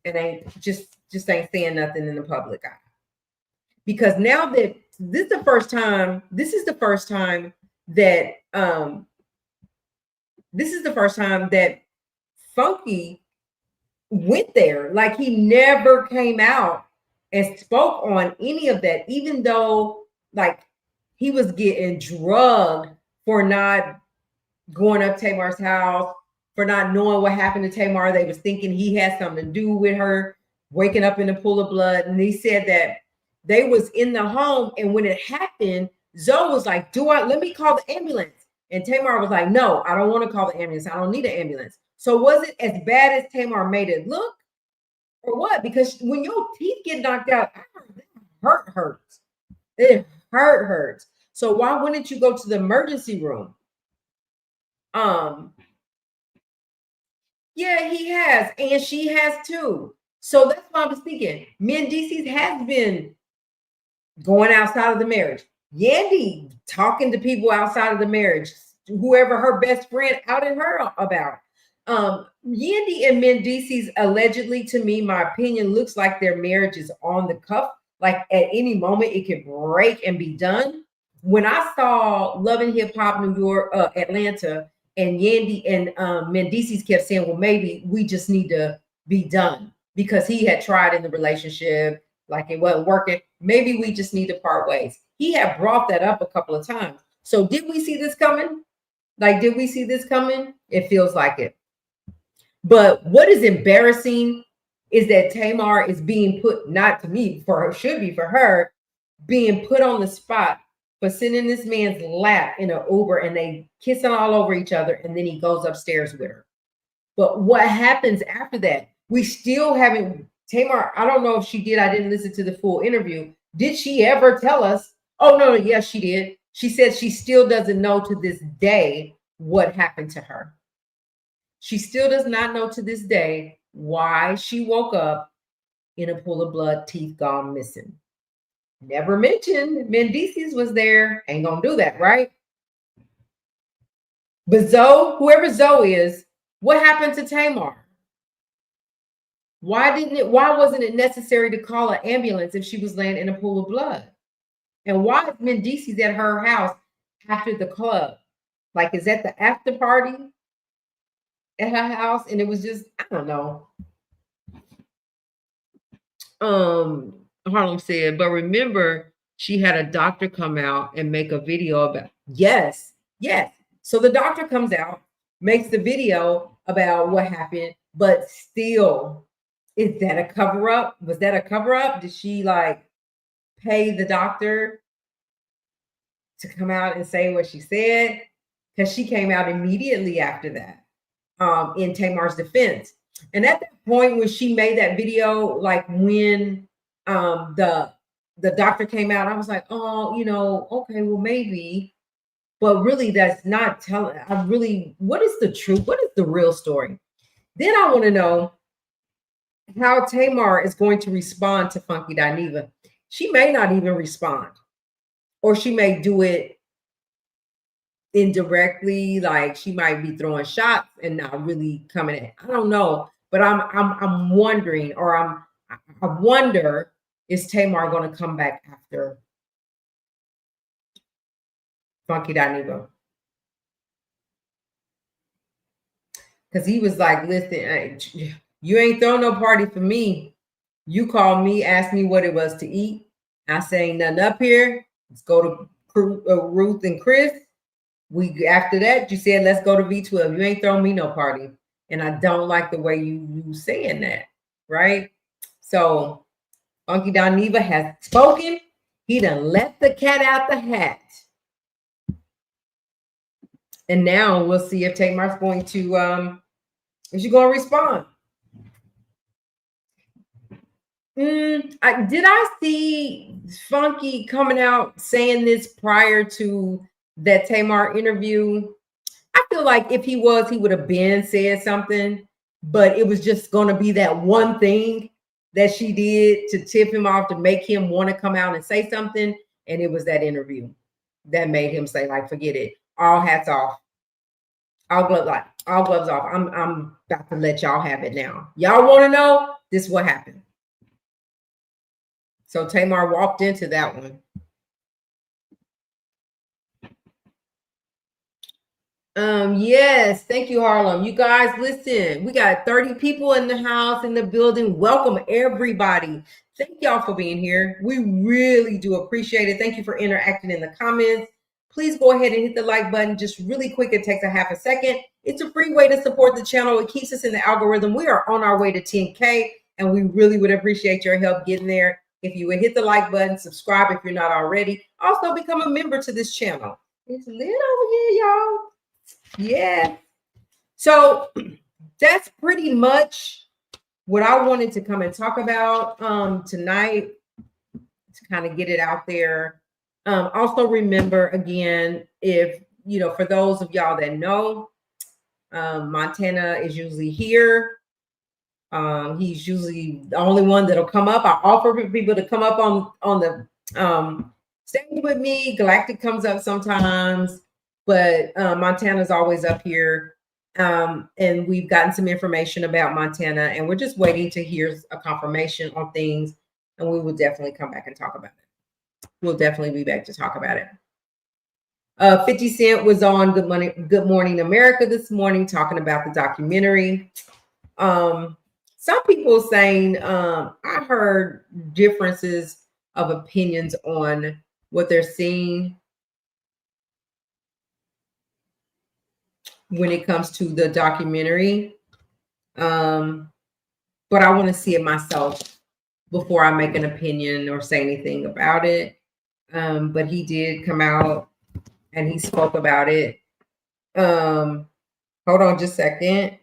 and ain't just ain't saying nothing in the public eye? Because now that this is the first time that Funky went there. Like, he never came out and spoke on any of that, even though like he was getting drugged for not going up Tamar's house, for not knowing what happened to Tamar. They was thinking he had something to do with her waking up in a pool of blood. And he said that they was in the home, and when it happened, Zoe was like, let me call the ambulance? And Tamar was like, no, I don't want to call the ambulance. I don't need an ambulance. So was it as bad as Tamar made it look, or what? Because when your teeth get knocked out, hurts. It hurts. So why wouldn't you go to the emergency room? Yeah, he has, and she has too. So that's why I was thinking. Mendeecees has been going outside of the marriage. Yandy talking to people outside of the marriage, whoever her best friend outed her about. Yandy and Mendeecees allegedly, to me, my opinion, looks like their marriage is on the cuff. Like at any moment, it could break and be done. When I saw Love and Hip Hop New York, Atlanta, and Yandy and Mendeecees kept saying, well, maybe we just need to be done because he had tried in the relationship, like it wasn't working. Maybe we just need to part ways. He had brought that up a couple of times. So did we see this coming? Like, did we see this coming? It feels like it. But what is embarrassing is that Tamar is being put, not to me, for her, should be for her, being put on the spot for sitting in this man's lap in an Uber and they kissing all over each other, and then he goes upstairs with her. But what happens after that? We still haven't, Tamar, I don't know if she did. I didn't listen to the full interview. Did she ever tell us? Oh, no, yes, she did. She said she still doesn't know to this day what happened to her. She still does not know to this day why she woke up in a pool of blood, teeth gone missing. Never mentioned Mendeecees was there. Ain't gonna do that, right? But Zoe, whoever Zoe is, what happened to Tamar? Why wasn't it necessary to call an ambulance if she was laying in a pool of blood? And why is Mendeecees at her house after the club? Like, is that the after party at her house? And it was just, I don't know. Harlem said, but remember, she had a doctor come out and make a video about, yes. So the doctor comes out, makes the video about what happened, but still, is that a cover up? Was that a cover up? Did she like pay the doctor to come out and say what she said? Because she came out immediately after that, in Tamar's defense. And at that point when she made that video, like when the doctor came out, I was like, oh, okay, well, maybe. But really, that's not telling. What is the truth? What is the real story? Then I want to know how Tamar is going to respond to Funky Dineva. She may not even respond, or she may do it indirectly, like she might be throwing shots and not really coming in. I don't know, but I'm wondering, or I wonder, is Tamar going to come back after Funky Dineva? Because he was like, listen, you ain't throwing no party for me. You called me, asked me what it was to eat. I say ain't nothing up here. Let's go to Ruth and Chris. After that, you said let's go to V12. You ain't throwing me no party, and I don't like the way you saying that, right? So Funky Dineva has spoken. He done let the cat out the hat, and now we'll see if Tamar's going to is she going to respond? Did I see Funky coming out saying this prior to that Tamar interview? I feel like if he would have been said something, but it was just going to be that one thing that she did to tip him off, to make him want to come out and say something. And it was that interview that made him say, like, forget it. All hats off. All gloves off. I'm about to let y'all have it now. Y'all want to know? This is what happened. So Tamar walked into that one. Yes, thank you, Harlem. You guys, listen, we got 30 people in the house, in the building. Welcome, everybody. Thank y'all for being here. We really do appreciate it. Thank you for interacting in the comments. Please go ahead and hit the like button. Just really quick, it takes a half a second. It's a free way to support the channel. It keeps us in the algorithm. We are on our way to 10K, and we really would appreciate your help getting there. If you would hit the like button, subscribe if you're not already. Also, become a member to this channel. It's lit over here, y'all. Yeah. So that's pretty much what I wanted to come and talk about tonight, to kind of get it out there. Also remember again, if for those of y'all that know, Montana is usually here. He's usually the only one that'll come up. I offer people to come up on the stage with me. Galactic comes up sometimes, but Montana's always up here. And we've gotten some information about Montana, and we're just waiting to hear a confirmation on things. And we will definitely come back and talk about it. We'll definitely be back to talk about it. 50 Cent was on Good Morning America this morning talking about the documentary. Some people saying I heard differences of opinions on what they're seeing when it comes to the documentary. But I want to see it myself before I make an opinion or say anything about it. But he did come out and he spoke about it. Hold on just a second.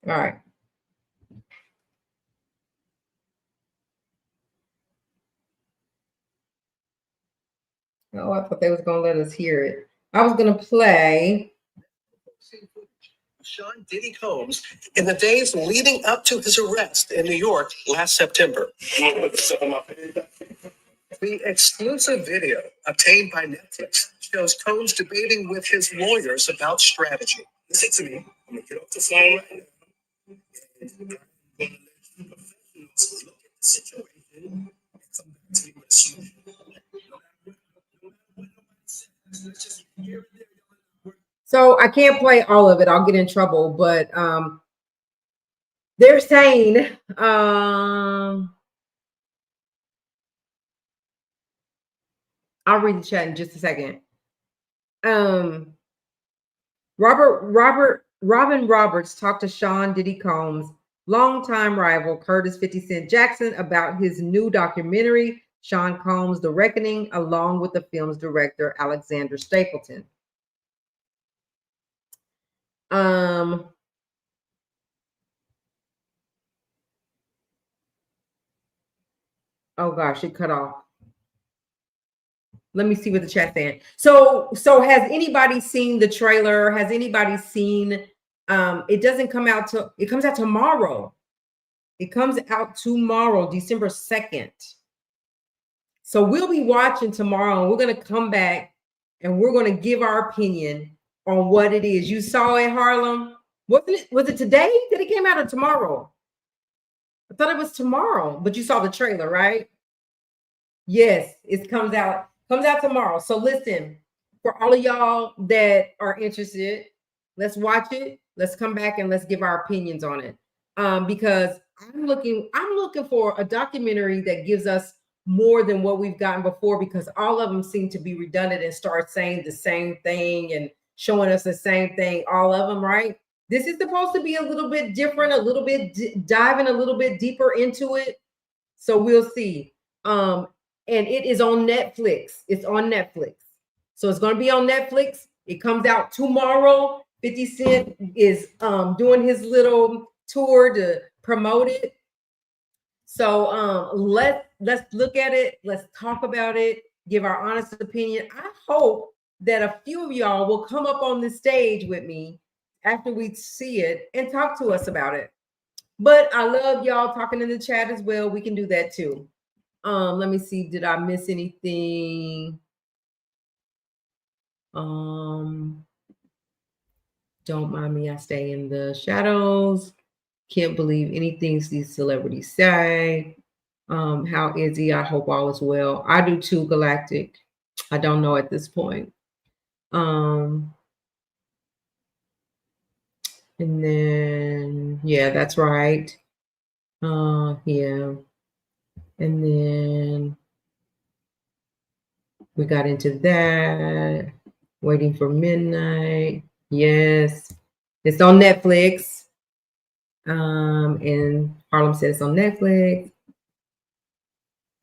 All right. Oh, I thought they was gonna let us hear it. I was gonna play Sean Diddy Combs in the days leading up to his arrest in New York last September. The exclusive video obtained by Netflix shows Combs debating with his lawyers about strategy. Listen to me. I'm gonna get off the phone right now. And I'm gonna let two professionals look at the situation and come back to me with a solution. So I can't play all of it. I'll get in trouble, but they're saying I'll read the chat in just a second. Robin Roberts talked to Sean Diddy Combs' longtime rival Curtis 50 Cent Jackson about his new documentary, Sean Combs: The Reckoning, along with the film's director Alexander Stapleton. Oh gosh, it cut off. Let me see what the chat's saying. So has anybody seen the trailer? Has anybody seen it doesn't come out till it comes out tomorrow. It comes out tomorrow, December 2nd. So we'll be watching tomorrow and we're going to come back and we're going to give our opinion on what it is. You saw it, Harlem? Was it today that it came out or tomorrow? I thought it was tomorrow, but you saw the trailer, right? Yes, it comes out tomorrow. So listen, for all of y'all that are interested, let's watch it. Let's come back and let's give our opinions on it. Because I'm looking for a documentary that gives us more than what we've gotten before, because all of them seem to be redundant and start saying the same thing and showing us the same thing, all of them, right? This is supposed to be a little bit different, a little bit diving a little bit deeper into it. So we'll see. And it is on Netflix. It's on Netflix. So it's going to be on Netflix. It comes out tomorrow. 50 Cent is doing his little tour to promote it. So let's look at it. Let's talk about it. Give our honest opinion. I hope that a few of y'all will come up on the stage with me after we see it and talk to us about it. But I love y'all talking in the chat as well. We can do that too. Let me see. Did I miss anything? Don't mind me. I stay in the shadows. Can't believe anything these celebrities say. How is he? I hope all is well. I do too, Galactic. I don't know at this point. And then yeah, that's right. Yeah. And then We got into that. Waiting for Midnight. Yes. It's on Netflix. And Harlem said it's on Netflix.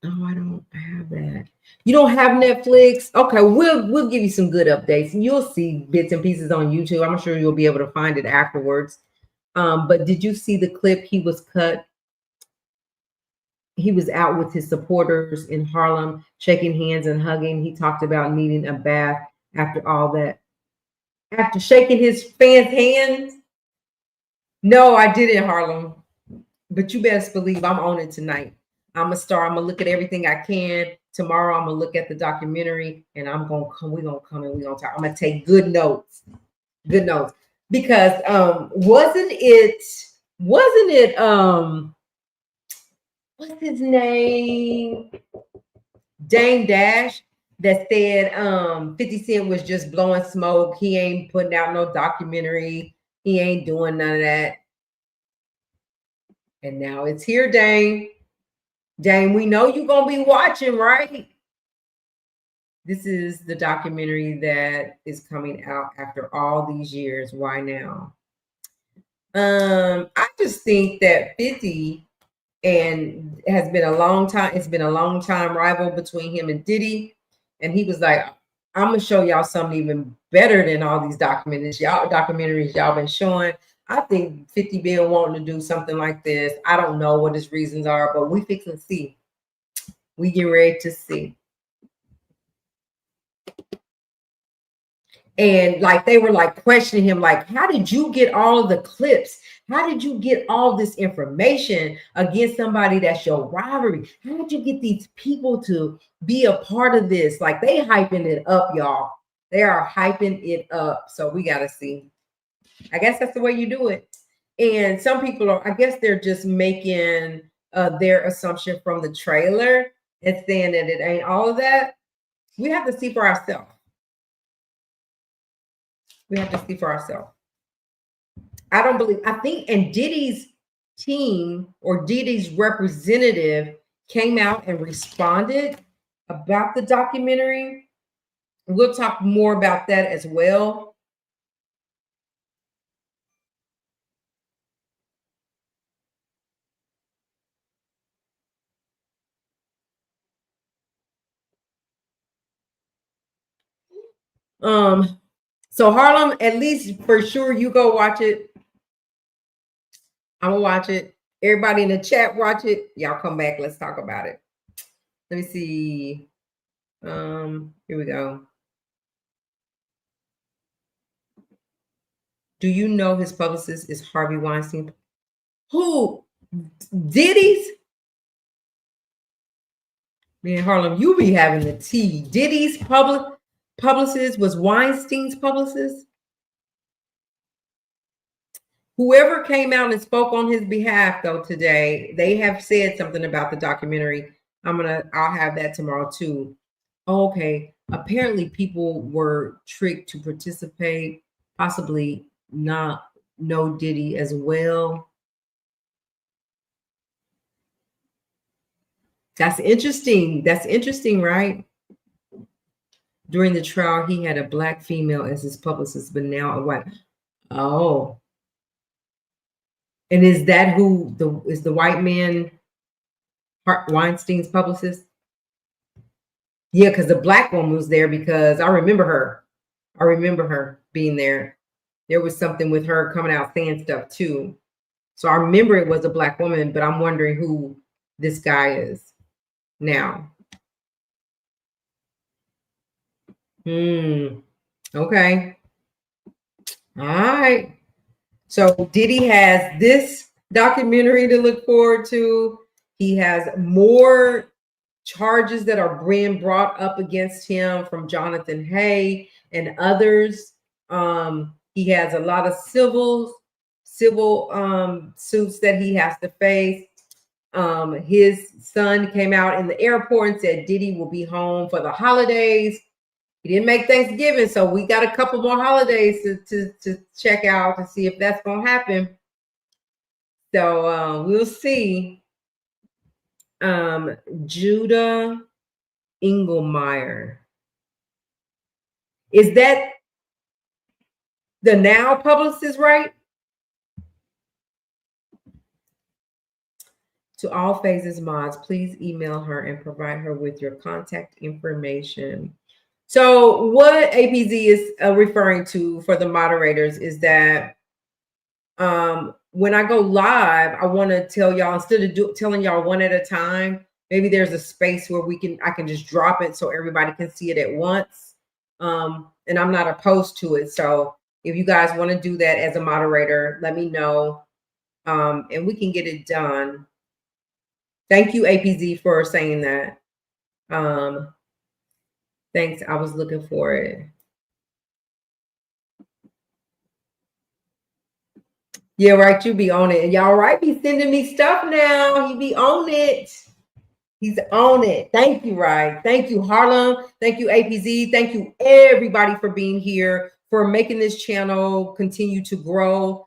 Oh, I don't have that. You don't have Netflix? Okay, we'll give you some good updates, and you'll see bits and pieces on YouTube. I'm sure you'll be able to find it afterwards. But did you see the clip? He was cut. He was out with his supporters in Harlem, shaking hands and hugging. He talked about needing a bath after all that. After shaking his fans' hands. No, I didn't, Harlem. But you best believe I'm on it tonight. I'm a star. I'm gonna look at everything I can. Tomorrow I'm gonna look at the documentary and I'm gonna come. We're gonna come and we're gonna talk. I'm gonna take good notes. Good notes. Because wasn't it what's his name? Dame Dash that said 50 Cent was just blowing smoke. He ain't putting out no documentary. He ain't doing none of that. And now it's here, Dame. Dame, we know you're gonna be watching, right? This is the documentary that is coming out after all these years. Why now? I just think that 50 and has been a long time. It's been a long time rival between him and Diddy, and he was like, "I'm gonna show y'all something even better than all these documentaries y'all been showing." I think 50 been wanting to do something like this. I don't know what his reasons are, but we fixing to see. We get ready to see. And like they were like questioning him, like, how did you get all of the clips? How did you get all this information against somebody that's your rivalry? How did you get these people to be a part of this? Like they hyping it up, y'all. They are hyping it up. So we gotta see. I guess that's the way you do it. And some people are, I guess they're just making their assumption from the trailer and saying that it ain't all of that. We have to see for ourselves. We have to see for ourselves. I think, and Diddy's team or Diddy's representative came out and responded about the documentary. We'll talk more about that as well. So Harlem, at least for sure, you go watch it. I'm gonna watch it. Everybody in the chat watch it. Y'all come back. Let's talk about it. Let me see. Here we go. Do you know his publicist is Harvey Weinstein? Who? Diddy's? Man, Harlem, you be having the tea. Diddy's publicist was Weinstein's publicist. Whoever came out and spoke on his behalf, though, today, they have said something about the documentary. I'll have that tomorrow too. Okay. Apparently, people were tricked to participate, possibly not know Diddy as well. That's interesting. That's interesting, right? During the trial, he had a black female as his publicist, but now a white. Oh. And is that who is the white man Weinstein's publicist? Yeah, because the black woman was there because I remember her. I remember her being there. There was something with her coming out saying stuff too. So I remember it was a black woman, but I'm wondering who this guy is now. Okay. All right. So Diddy has this documentary to look forward to. He has more charges that are being brought up against him from Jonathan Hay and others. He has a lot of civil suits that he has to face. His son came out in the airport and said Diddy will be home for the holidays. He didn't make Thanksgiving, so we got a couple more holidays to check out to see if that's gonna happen. So we'll see. Judah Engelmeyer. Is that the now publicist, right? To all phases mods, please email her and provide her with your contact information. So what APZ is referring to for the moderators is that when I go live, I want to tell y'all, instead of telling y'all one at a time, maybe there's a space where I can just drop it so everybody can see it at once. And I'm not opposed to it. So if you guys want to do that as a moderator, let me know. And we can get it done. Thank you, APZ, for saying that. Thanks. I was looking for it. Yeah, right. You be on it. And y'all right be sending me stuff now. He be on it. He's on it. Thank you, Right. Thank you, Harlem. Thank you, APZ. Thank you, everybody, for being here, for making this channel continue to grow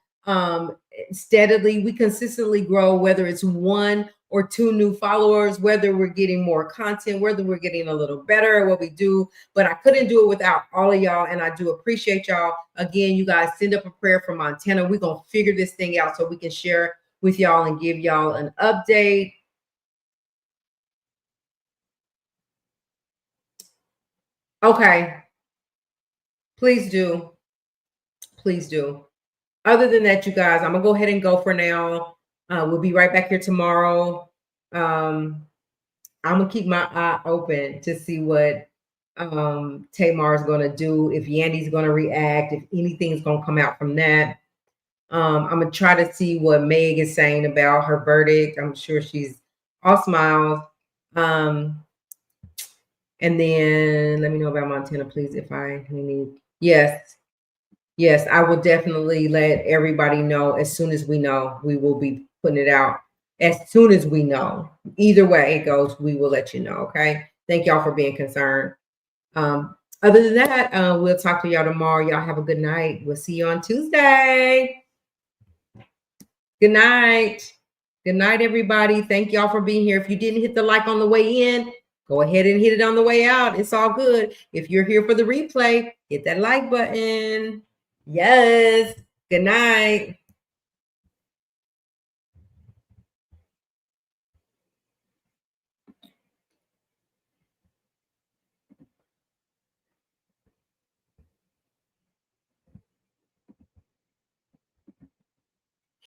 steadily. We consistently grow, whether it's 1 or 2 new followers, whether we're getting more content, whether we're getting a little better at what we do. But I couldn't do it without all of y'all, and I do appreciate y'all. Again, you guys send up a prayer for Montana. We're going to figure this thing out so we can share with y'all and give y'all an update. Okay. Please do. Please do. Other than that, you guys, I'm going to go ahead and go for now. We'll be right back here tomorrow. I'm going to keep my eye open to see what Tamar is going to do, if Yandy's going to react, if anything's going to come out from that. I'm going to try to see what Meg is saying about her verdict. I'm sure she's all smiles. And then let me know about Montana, please, if I need. Yes. Yes, I will definitely let everybody know as soon as we know. We will be putting it out as soon as we know. Either way it goes, we will let you know, okay? Thank y'all for being concerned. Other than that, we'll talk to y'all tomorrow. Y'all have a good night. We'll see you on Tuesday. Good night. Good night, everybody. Thank y'all for being here. If you didn't hit the like on the way in, go ahead and hit it on the way out. It's all good. If you're here for the replay, hit that like button. Yes. Good night.